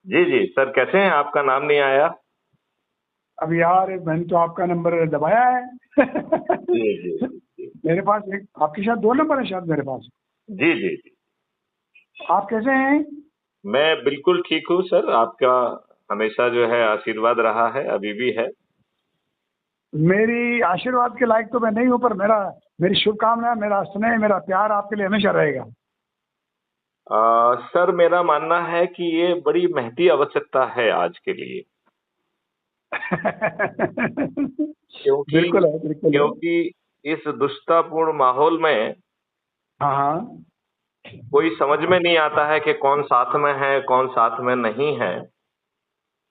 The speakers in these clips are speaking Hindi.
जी जी सर, कैसे हैं? आपका नाम नहीं आया। अब यार मैंने तो आपका नंबर दबाया है। जी जी जी मेरे पास एक आपके साथ 2 नंबर है शायद मेरे पास। जी जी जी। आप कैसे हैं? मैं बिल्कुल ठीक हूँ सर। आपका हमेशा जो है आशीर्वाद रहा है, अभी भी है। मेरी आशीर्वाद के लायक तो मैं नहीं हूँ, पर मेरी शुभकामना, मेरा स्नेह, मेरा प्यार आपके लिए हमेशा रहेगा। सर, मेरा मानना है कि ये बड़ी महती आवश्यकता है आज के लिए। क्योंकि बिल्कुल है, बिल्कुल है। क्योंकि इस दुष्टतापूर्ण माहौल में हाँ हाँ। कोई समझ में नहीं आता है कि कौन साथ में है, कौन साथ में नहीं है।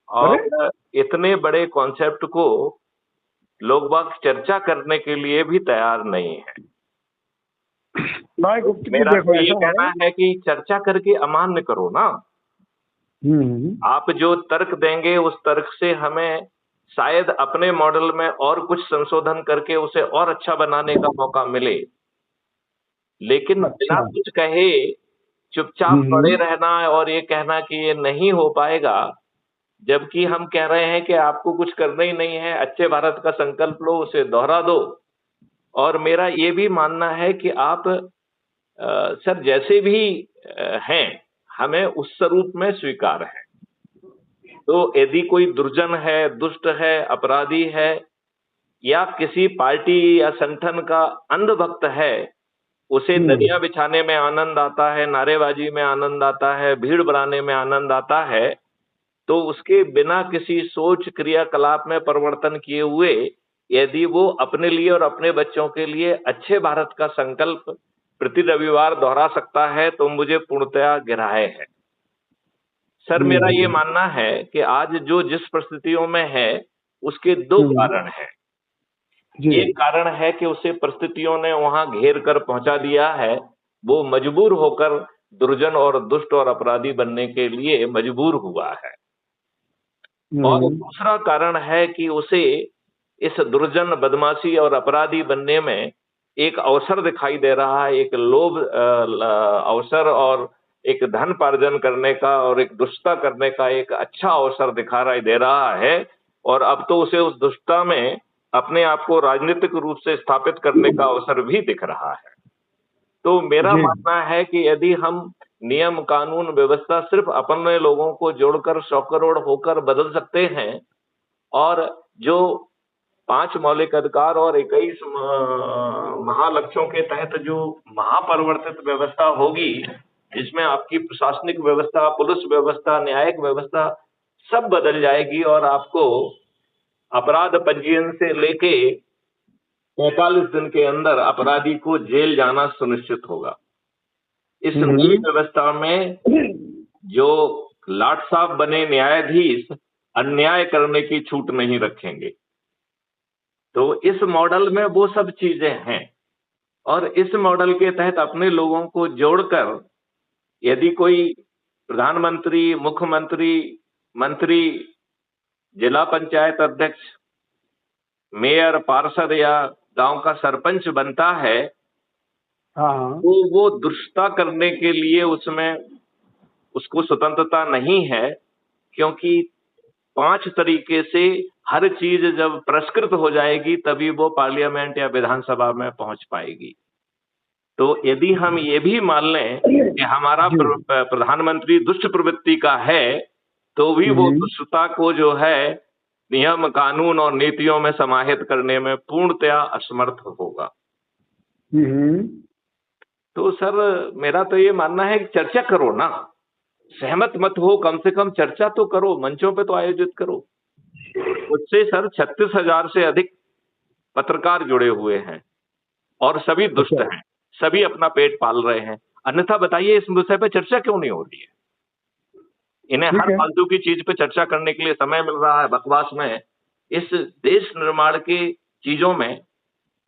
अरे और इतने बड़े कॉन्सेप्ट को लोग बाग चर्चा करने के लिए भी तैयार नहीं है। भाई तो गुफ्तगू मेरा देखो तो ये ऐसा है। कहना है कि चर्चा करके अमान्य करो ना। हम्म। आप जो तर्क देंगे उस तर्क से हमें शायद अपने मॉडल में और कुछ संशोधन करके उसे और अच्छा बनाने का मौका मिले। लेकिन बिना अच्छा। कुछ कहे चुपचाप पड़े रहना और ये कहना कि ये नहीं हो पाएगा, जबकि हम कह रहे हैं कि आपको कुछ करना ही नहीं है, अच्छे भारत का संकल्प लो, उसे दोहरा दो। और मेरा ये भी मानना है कि आप सर जैसे भी हैं, हमें उस स्वरूप में स्वीकार है। तो यदि कोई दुर्जन है, दुष्ट है, अपराधी है, या किसी पार्टी या संगठन का अंधभक्त है, उसे दरिया बिछाने में आनंद आता है, नारेबाजी में आनंद आता है, भीड़ बनाने में आनंद आता है, तो उसके बिना किसी सोच क्रियाकलाप में परिवर्तन किए हुए यदि वो अपने लिए और अपने बच्चों के लिए अच्छे भारत का संकल्प प्रति रविवार दोहरा सकता है, तो मुझे पूर्णतया ग्राह्य है। सर, मेरा ये मानना है कि आज जो जिस परिस्थितियों में है उसके दो कारण हैं। जी। एक कारण है कि उसे परिस्थितियों ने वहां घेर कर पहुंचा दिया है, वो मजबूर होकर दुर्जन और दुष्ट और अपराधी बनने के लिए मजबूर हुआ है। और दूसरा कारण है कि उसे इस दुर्जन, बदमाशी और अपराधी बनने में एक अवसर दिखाई दे रहा है, एक लोभ अवसर, और एक धन पार्जन करने का और एक दुष्टता करने का एक अच्छा अवसर दिखाई दे रहा है। और अब तो उसे उस दुष्टता में अपने आप को राजनीतिक रूप से स्थापित करने का अवसर भी दिख रहा है। तो मेरा जी। मानना है कि यदि हम नियम, कानून, व्यवस्था सिर्फ अपने लोगों को जोड़कर 100 करोड़ होकर बदल सकते हैं, और जो 5 मौलिक अधिकार और 21 महालक्ष्यों के तहत जो महापरिवर्तित व्यवस्था होगी, जिसमें आपकी प्रशासनिक व्यवस्था, पुलिस व्यवस्था, न्यायिक व्यवस्था सब बदल जाएगी, और आपको अपराध पंजीयन से लेके 45 दिन के अंदर अपराधी को जेल जाना सुनिश्चित होगा। इस नई व्यवस्था में जो लाट साहब बने न्यायाधीश अन्याय करने की छूट नहीं रखेंगे। तो इस मॉडल में वो सब चीजें हैं, और इस मॉडल के तहत अपने लोगों को जोड़कर यदि कोई प्रधानमंत्री, मुख्यमंत्री, मंत्री, जिला पंचायत अध्यक्ष, मेयर, पार्षद या गांव का सरपंच बनता है, हाँ। तो वो दुष्टता करने के लिए उसमें उसको स्वतंत्रता नहीं है, क्योंकि 5 तरीके से हर चीज जब परिष्कृत हो जाएगी तभी वो पार्लियामेंट या विधानसभा में पहुंच पाएगी। तो यदि हम ये भी मान लें कि हमारा प्रधानमंत्री दुष्ट प्रवृत्ति का है, तो भी वो दुष्टता को जो है नियम, कानून और नीतियों में समाहित करने में पूर्णतया असमर्थ होगा। तो सर, मेरा तो ये मानना है कि चर्चा करो ना, सहमत मत हो, कम से कम चर्चा तो करो, मंचों पे तो आयोजित करो। उससे सर 36,000 से अधिक पत्रकार जुड़े हुए हैं, और सभी दुष्ट हैं, सभी अपना पेट पाल रहे हैं। अन्यथा बताइए इस विषय पे चर्चा क्यों नहीं हो रही है? इन्हें हर फालतू की चीज पे चर्चा करने के लिए समय मिल रहा है बकवास में। इस देश निर्माण की चीजों में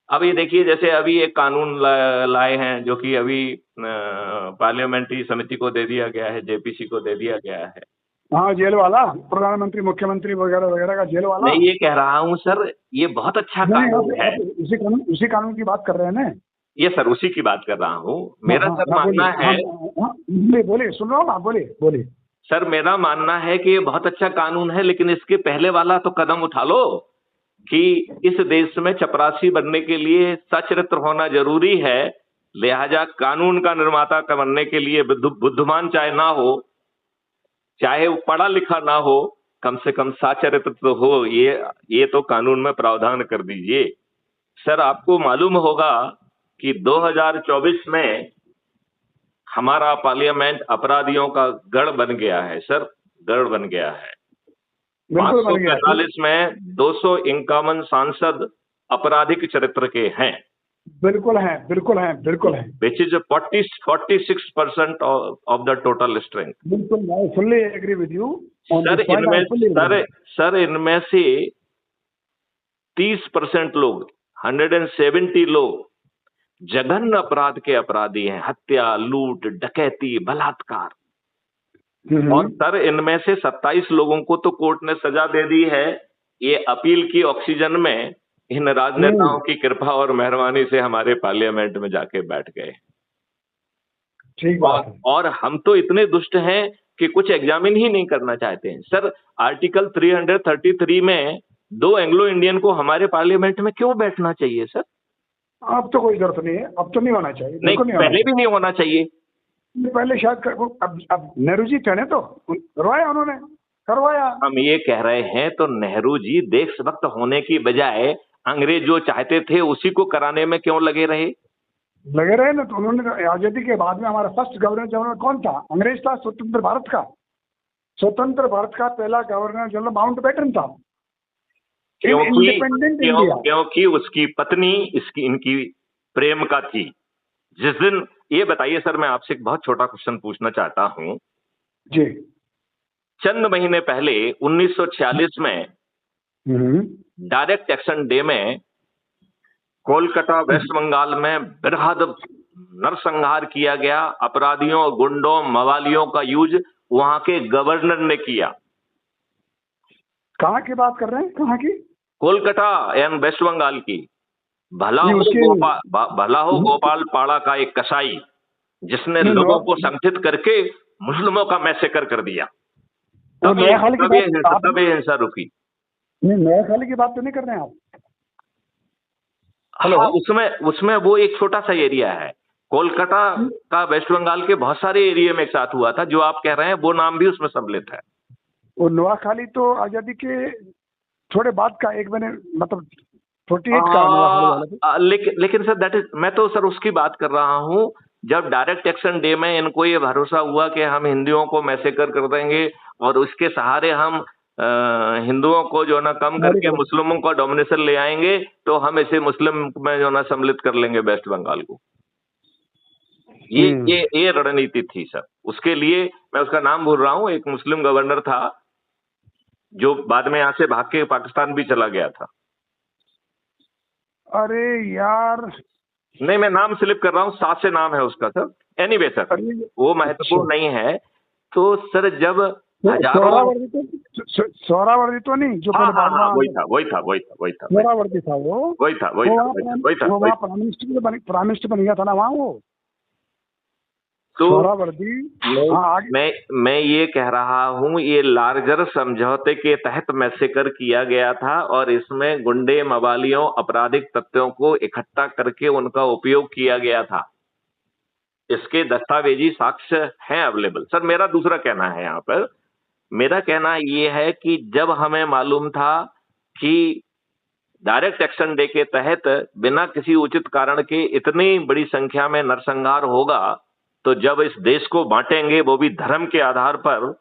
अब ये देखिए, जैसे अभी एक कानून लाए हैं जो कि अभी पार्लियामेंट्री समिति को दे दिया गया है, जेपीसी को दे दिया गया है। हाँ, जेल वाला, प्रधानमंत्री, मुख्यमंत्री वगैरह वगैरह का जेल वाला। मैं ये कह रहा हूँ सर, ये बहुत अच्छा कानून है। उसी कानून की बात कर रहे हैं ना? ये सर उसी की बात कर रहा हूँ। मेरा सर मानना है, बोलिए, सुन रहा हूँ आप, बोलिए बोलिए। सर मेरा मानना है कि ये बहुत अच्छा कानून है, लेकिन इसके पहले वाला तो कदम उठा लो कि इस देश में चपरासी बनने के लिए सचरित्र होना जरूरी है। लिहाजा कानून का निर्माता बनने के लिए बुद्धिमान चाहे ना हो, चाहे वो पढ़ा लिखा ना हो, कम से कम सचरित्र तो हो। ये तो कानून में प्रावधान कर दीजिए। सर आपको मालूम होगा कि 2024 में हमारा पार्लियामेंट अपराधियों का गढ़ बन गया है सर, गढ़ बन गया है। बिल्कुल बन गया। 545 में 251 सांसद आपराधिक चरित्र के हैं। बिल्कुल है, बिल्कुल है, बिल्कुल है। Which is 46% of the total strength. बिल्कुल, I fully agree with you. Sir इनमें से 30% लोग, 170 लोग जघन्य अपराध के अपराधी हैं, हत्या, लूट, डकैती, बलात्कार। और सर इनमें से 27 लोगों को तो कोर्ट ने सजा दे दी है। ये अपील की ऑक्सीजन में इन राजनेताओं की कृपा और मेहरबानी से हमारे पार्लियामेंट में जाके बैठ गए। ठीक बात है। और हम तो इतने दुष्ट हैं कि कुछ एग्जामिन ही नहीं करना चाहते हैं। सर आर्टिकल 333 में 2 एंग्लो इंडियन को हमारे पार्लियामेंट में क्यों बैठना चाहिए सर? अब तो कोई जरूरत नहीं है, अब तो नहीं होना चाहिए। नहीं, पहले भी नहीं होना चाहिए। पहले शायद अब नेहरू जी थे तो करवाया, उन्होंने करवाया। हम ये कह रहे हैं तो नेहरू जी देशभक्त होने की बजाय अंग्रेज जो चाहते थे उसी को कराने में क्यों लगे रहे? लगे रहे ना, तो उन्होंने आजादी के बाद में हमारा फर्स्ट गवर्नर जनरल कौन था? अंग्रेज था। स्वतंत्र भारत का, स्वतंत्र भारत का पहला गवर्नर जनरल माउंटबेटन था। क्योंकि उसकी पत्नी इनकी प्रेम का थी। जिस दिन, ये बताइए सर, मैं आपसे एक बहुत छोटा क्वेश्चन पूछना चाहता हूं जी। चंद महीने पहले 1946 में डायरेक्ट एक्शन डे में कोलकाता वेस्ट बंगाल में बेहद नरसंहार किया गया। अपराधियों, गुंडों, मवालियों का यूज वहां के गवर्नर ने किया। कहाँ की बात कर रहे हैं? कहाँ की? कोलकाता एंड वेस्ट बंगाल की। भला हो गोपाल पाड़ा का एक कसाई जिसने लोगों को संगठित करके मुस्लिमों का मैसेकर कर दिया। तब ये हिंसा रुकी। नया खाली की बात तो नहीं कर रहे हैं आप? हाँ, उसमें वो एक छोटा सा एरिया है। कोलकाता का वेस्ट बंगाल के बहुत सारे एरिया में एक साथ हुआ था। जो आप कह रहे हैं वो नाम भी उसमें सम्मिलित है। वो नोआखाली तो आजादी के थोड़े बाद का, एक महीने मतलब 48 का। लेकिन सर मैं तो सर उसकी बात कर रहा हूँ जब डायरेक्ट एक्शन डे में इनको ये भरोसा हुआ कि हम हिंदुओं को मैसेकर कर देंगे और उसके सहारे हम हिंदुओं को जो ना कम करके मुस्लिमों का डोमिनेशन ले आएंगे, तो हम इसे मुस्लिम में जो ना सम्मिलित कर लेंगे वेस्ट बंगाल को। ये रणनीति थी सर। उसके लिए मैं उसका नाम भूल रहा हूँ, एक मुस्लिम गवर्नर था जो बाद में यहाँ से भाग के पाकिस्तान भी चला गया था। अरे यार, नहीं, मैं नाम स्लिप कर रहा हूँ, 7 से नाम है उसका सर। एनीवे सर, वो महत्वपूर्ण नहीं है। तो सर जब सोहरावर्दी तो नहीं, जो वही था सोहरावर्दी था, वही था प्राइम मिनिस्टर बन गया था ना वहाँ वो। तो मैं ये कह रहा हूँ, ये लार्जर समझौते के तहत मैसेकर किया गया था और इसमें गुंडे, मवालियों, आपराधिक तत्वों को इकट्ठा करके उनका उपयोग किया गया था। इसके दस्तावेजी साक्ष्य हैं अवेलेबल। सर मेरा दूसरा कहना है यहाँ पर, मेरा कहना ये है कि जब हमें मालूम था कि डायरेक्ट एक्शन डे के तहत बिना किसी उचित कारण के इतनी बड़ी संख्या में नरसंहार होगा, तो जब इस देश को बांटेंगे वो भी धर्म के आधार पर,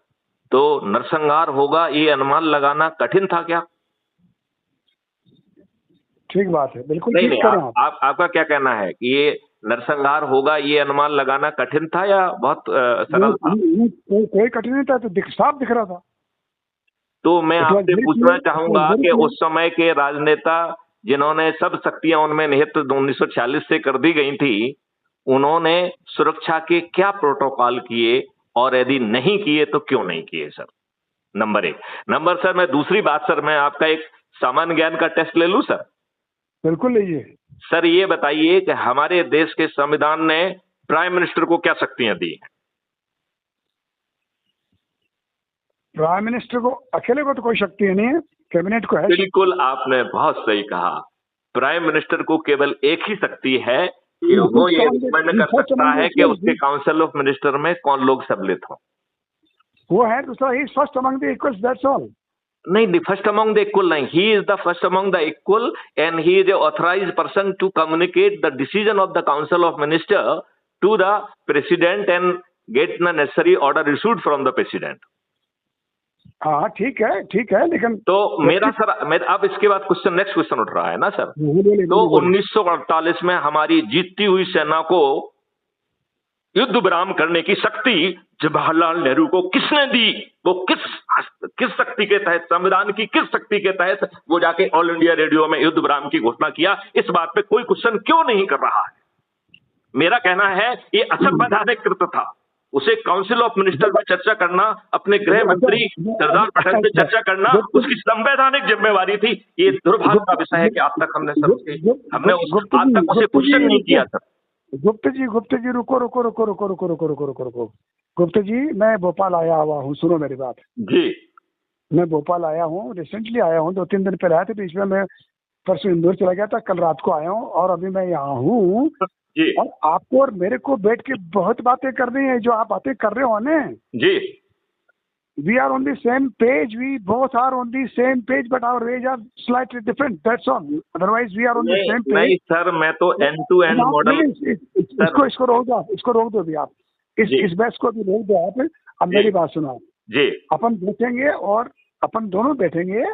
तो नरसंहार होगा, ये अनुमान लगाना कठिन था क्या? ठीक बात है, बिल्कुल नहीं, आपका क्या कहना है कि ये नरसंहार होगा, ये अनुमान लगाना कठिन था या बहुत सरल था? कोई कठिन नहीं था, तो साफ दिख रहा था। तो मैं आपसे पूछना चाहूंगा कि उस समय के राजनेता जिन्होंने सब शक्तियां उनमें निहित 1946 से कर दी गई थी, उन्होंने सुरक्षा के क्या प्रोटोकॉल किए और यदि नहीं किए तो क्यों नहीं किए सर? नंबर 1। नंबर सर, मैं दूसरी बात सर, मैं आपका एक सामान्य ज्ञान का टेस्ट ले लूं सर? बिल्कुल लीजिए सर। ये बताइए कि हमारे देश के संविधान ने प्राइम मिनिस्टर को क्या शक्तियां दी हैं? प्राइम मिनिस्टर को अकेले को तो कोई शक्ति नहीं है, कैबिनेट को है। बिल्कुल, आपने बहुत सही कहा। प्राइम मिनिस्टर को केवल एक ही शक्ति है कि वो ये रिकमेंड कर सकता है कि उसके काउंसिल ऑफ मिनिस्टर में कौन लोग सम्मिलित हों। वो है दूसरा, he first among the equals, that's all. नहीं, फर्स्ट अमंग द इक्वल नहीं, he is the first among the equal and he is a authorized person to communicate the decision of the council of minister to the president and get the necessary order issued from the president. हाँ ठीक है, लेकिन तो मेरा अब इसके बाद नेक्स्ट क्वेश्चन उठ रहा है ना सर। तो 1948 में हमारी जीतती हुई सेना को युद्ध विराम करने की शक्ति जवाहरलाल नेहरू को किसने दी? वो किस शक्ति के तहत, संविधान की किस शक्ति के तहत वो जाके ऑल इंडिया रेडियो में युद्ध विराम की घोषणा किया? इस बात पे कोई क्वेश्चन क्यों नहीं कर रहा है? मेरा कहना है ये असंवैधानिक कृत्य था। उसे काउंसिल ऑफ मिनिस्टर में चर्चा करना, अपने गृह मंत्री सरदार पटेल से चर्चा करना उसकी संवैधानिक जिम्मेवारी थी। ये दुर्भाग्य का विषय है कि आज तक हमने आज तक उसे क्वेश्चन नहीं किया सर। गुप्ता जी रुको। गुप्ता जी, मैं भोपाल आया हुआ हूँ, सुनो मेरी बात जी। मैं भोपाल आया हूँ, रिसेंटली आया हूँ, 2-3 दिन पहले आया था। बीच में मैं परसों इंदौर चला गया था, कल रात को आया हूँ और अभी मैं यहाँ हूँ। और आपको और मेरे को बैठ के बहुत बातें करनी है, जो आप बातें कर रहे हो ना जी। We are on the same page. We both are on the same page, but our ways are slightly different. That's all. Otherwise, we are on the same page. नहीं सर, मैं तो end to end मॉडल। इसको रोक दो अभी आप। इस बहस को भी रोक दो आप। अब मेरी बात सुनो जी। अपन बैठेंगे और अपन दोनों बैठेंगे,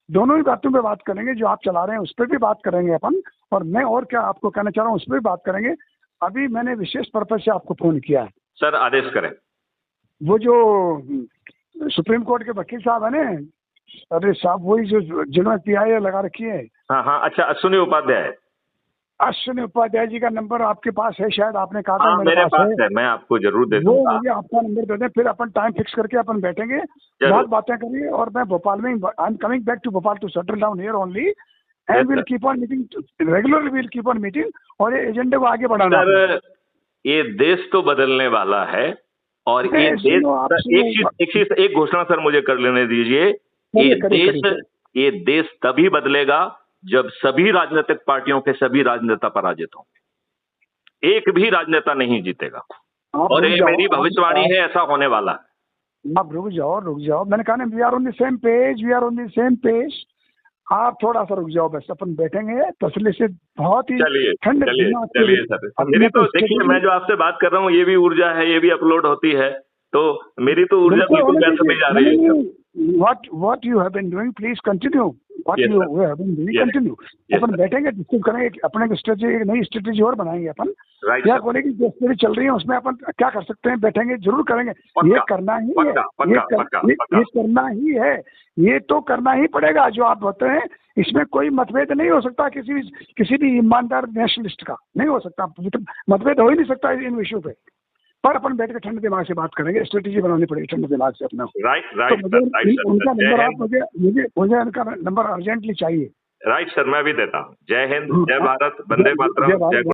दोनों ही बातों पे बात करेंगे। जो आप चला रहे हैं उस पर भी बात करेंगे अपन, और मैं और क्या आपको कहना चाह रहा हूँ उस पर भी बात करेंगे। अभी मैंने विशेष पर्पज से आपको फोन किया है। सर आदेश करें। वो जो सुप्रीम कोर्ट के वकील साहब है ना, अरे साहब वही जो जिन्होंने PIA लगा रखी है। हाँ, अच्छा, अश्विनी उपाध्याय जी का नंबर आपके पास है शायद, आपने कहा था मेरे पास है। मैं आपको जरूर दे दूंगा। मुझे आपका नंबर दे दें, फिर अपन टाइम फिक्स करके अपन बैठेंगे, बहुत बातें करेंगे। और मैं भोपाल में, I am coming back to Bhopal to settle down here only, and will keep on meeting regularly, will keep on meeting, और ये एजेंडे को आगे बढ़ाना। सर ये देश तो बदलने वाला है, और ये देश एक घोषणा सर मुझे कर लेने दीजिए। ये देश तभी बदलेगा जब सभी राजनीतिक पार्टियों के सभी राजनेता पराजित हों। एक भी राजनेता नहीं जीतेगा, और ये मेरी भविष्यवाणी है, ऐसा होने वाला है। आप रुक जाओ, मैंने कहा ना, we are on the same page. आप थोड़ा सा रुक जाओ, बस अपन बैठेंगे तसल्ली से, बहुत ही ठंडे। चलिए सर, मेरी तो देखिए, मैं जो आपसे बात कर रहा हूँ ये भी ऊर्जा है, ये भी अपलोड होती है, तो मेरी तो ऊर्जा बिल्कुल वैसे में जा रही है। What you have been doing, please continue. You have been doing, continue. अपन बैठेंगे, डिस्कस करेंगे, अपने एक नई स्ट्रेटेजी और बनाएंगे अपन। क्या बोले कि जो स्ट्रेटेजी चल रही है उसमें अपन क्या कर सकते हैं, बैठेंगे, जरूर करेंगे। ये करना ही है, ये करना ही है, ये तो करना ही पड़ेगा। जो आप होते हैं इसमें कोई मतभेद नहीं हो सकता किसी भी ईमानदार नेशनलिस्ट का, नहीं हो सकता। मतभेद हो ही नहीं सकता इन विषयों पे। पर अपन बैठ के ठंडे दिमाग से बात करेंगे, स्ट्रेटेजी बनानी पड़ेगी ठंडे दिमाग से अपना। राइट उनका नंबर आप मुझे उनका नंबर अर्जेंटली चाहिए। राइट सर, मैं भी देता हूँ। जय हिंद, जय भारत, वंदे मातरम, जय